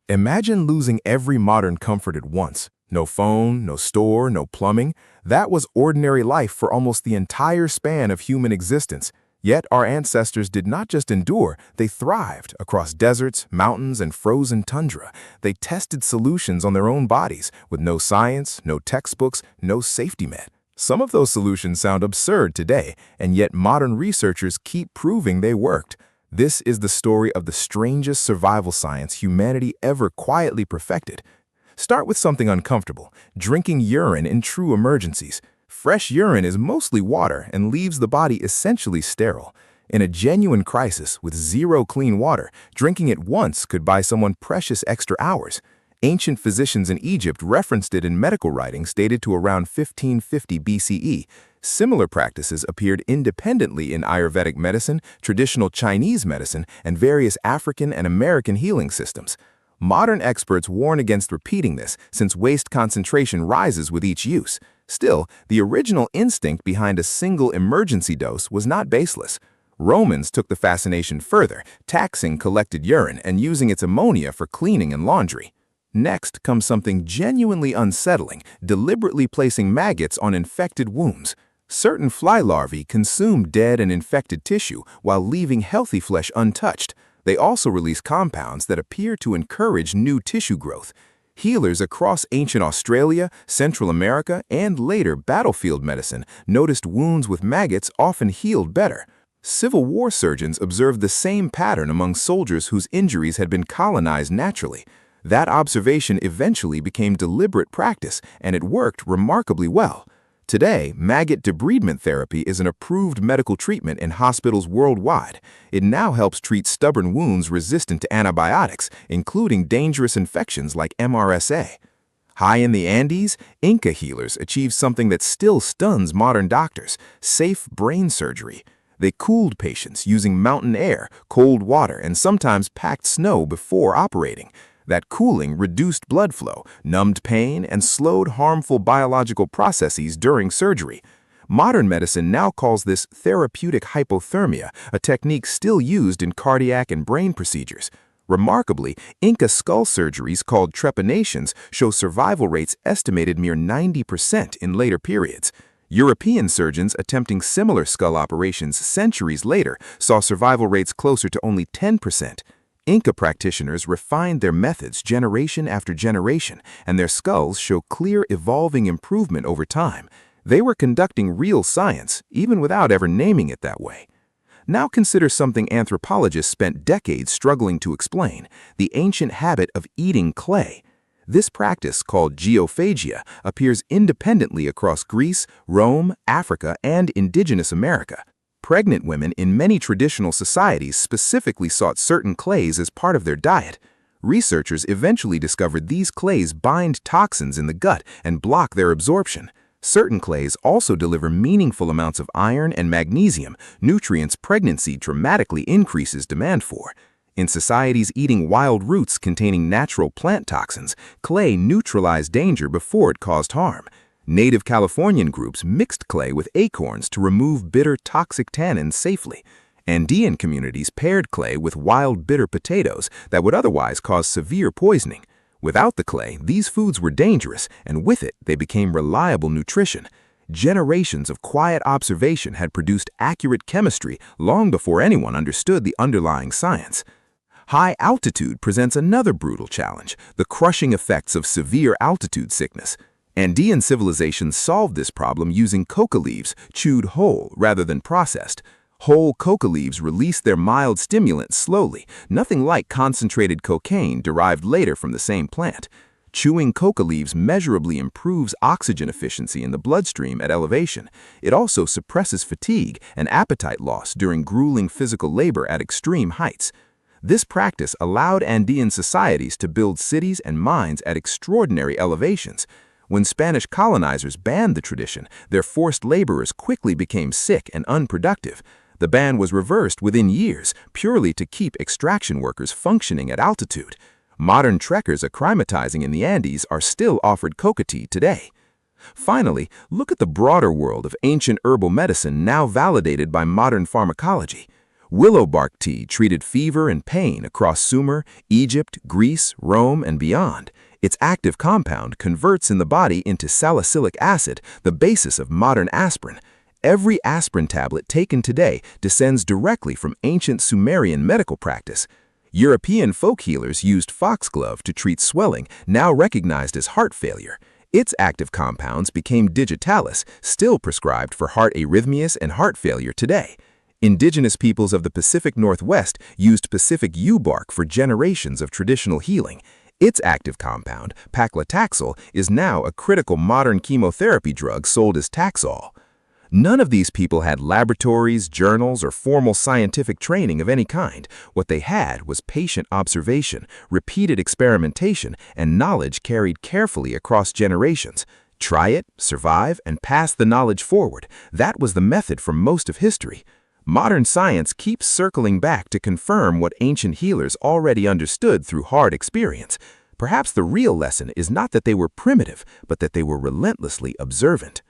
Imagine losing every modern comfort at once. No phone, no store, no plumbing. That was ordinary life for almost the entire span of human existence. Yet our ancestors did not just endure, they thrived across deserts, mountains, and frozen tundra. They tested solutions on their own bodies with no science, no textbooks, no safety net. Some of those solutions sound absurd today, and yet modern researchers keep proving they worked. This is the story of the strangest survival science humanity ever quietly perfected. Start with something uncomfortable, drinking urine in true emergencies. Fresh urine is mostly water and leaves the body essentially sterile. In a genuine crisis with zero clean water, drinking it once could buy someone precious extra hours. Ancient physicians in Egypt referenced it in medical writings dated to around 1550 BCE. Similar practices appeared independently in Ayurvedic medicine, traditional Chinese medicine, and various African and American healing systems. Modern experts warn against repeating this since waste concentration rises with each use. Still, the original instinct behind a single emergency dose was not baseless. Romans took the fascination further, taxing collected urine and using its ammonia for cleaning and laundry. Next comes something genuinely unsettling, deliberately placing maggots on infected wounds. Certain fly larvae consume dead and infected tissue while leaving healthy flesh untouched. They also release compounds that appear to encourage new tissue growth. Healers across ancient Australia, Central America, and later battlefield medicine noticed wounds with maggots often healed better. Civil War surgeons observed the same pattern among soldiers whose injuries had been colonized naturally. That observation eventually became deliberate practice, and it worked remarkably well. Today, maggot debridement therapy is an approved medical treatment in hospitals worldwide. It now helps treat stubborn wounds resistant to antibiotics, including dangerous infections like MRSA. High in the Andes, Inca healers achieved something that still stuns modern doctors: safe brain surgery. They cooled patients using mountain air, cold water, and sometimes packed snow before operating. That cooling reduced blood flow, numbed pain, and slowed harmful biological processes during surgery. Modern medicine now calls this therapeutic hypothermia, a technique still used in cardiac and brain procedures. Remarkably, Inca skull surgeries called trepanations show survival rates estimated mere 90% in later periods. European surgeons attempting similar skull operations centuries later saw survival rates closer to only 10%. Inca practitioners refined their methods generation after generation, and their skulls show clear evolving improvement over time. They were conducting real science, even without ever naming it that way. Now consider something anthropologists spent decades struggling to explain: the ancient habit of eating clay. This practice, called geophagia, appears independently across Greece, Rome, Africa, and indigenous America. Pregnant women in many traditional societies specifically sought certain clays as part of their diet. Researchers eventually discovered these clays bind toxins in the gut and block their absorption. Certain clays also deliver meaningful amounts of iron and magnesium, nutrients pregnancy dramatically increases demand for. In societies eating wild roots containing natural plant toxins, clay neutralized danger before it caused harm. Native Californian groups mixed clay with acorns to remove bitter toxic tannins safely. Andean communities paired clay with wild bitter potatoes that would otherwise cause severe poisoning. Without the clay, these foods were dangerous, and with it, they became reliable nutrition. Generations of quiet observation had produced accurate chemistry long before anyone understood the underlying science. High altitude presents another brutal challenge: the crushing effects of severe altitude sickness. Andean civilizations solved this problem using coca leaves, chewed whole rather than processed. Whole coca leaves release their mild stimulant slowly, nothing like concentrated cocaine derived later from the same plant. Chewing coca leaves measurably improves oxygen efficiency in the bloodstream at elevation. It also suppresses fatigue and appetite loss during grueling physical labor at extreme heights. This practice allowed Andean societies to build cities and mines at extraordinary elevations. When Spanish colonizers banned the tradition, their forced laborers quickly became sick and unproductive. The ban was reversed within years, purely to keep extraction workers functioning at altitude. Modern trekkers acclimatizing in the Andes are still offered coca tea today. Finally, look at the broader world of ancient herbal medicine now validated by modern pharmacology. Willow bark tea treated fever and pain across Sumer, Egypt, Greece, Rome, and beyond. Its active compound converts in the body into salicylic acid, the basis of modern aspirin. Every aspirin tablet taken today descends directly from ancient Sumerian medical practice. European folk healers used foxglove to treat swelling, now recognized as heart failure. Its active compounds became digitalis, still prescribed for heart arrhythmias and heart failure today. Indigenous peoples of the Pacific Northwest used Pacific yew bark for generations of traditional healing. Its active compound, paclitaxel, is now a critical modern chemotherapy drug sold as Taxol. None of these people had laboratories, journals, or formal scientific training of any kind. What they had was patient observation, repeated experimentation, and knowledge carried carefully across generations. Try it, survive, and pass the knowledge forward. That was the method for most of history. Modern science keeps circling back to confirm what ancient healers already understood through hard experience. Perhaps the real lesson is not that they were primitive, but that they were relentlessly observant.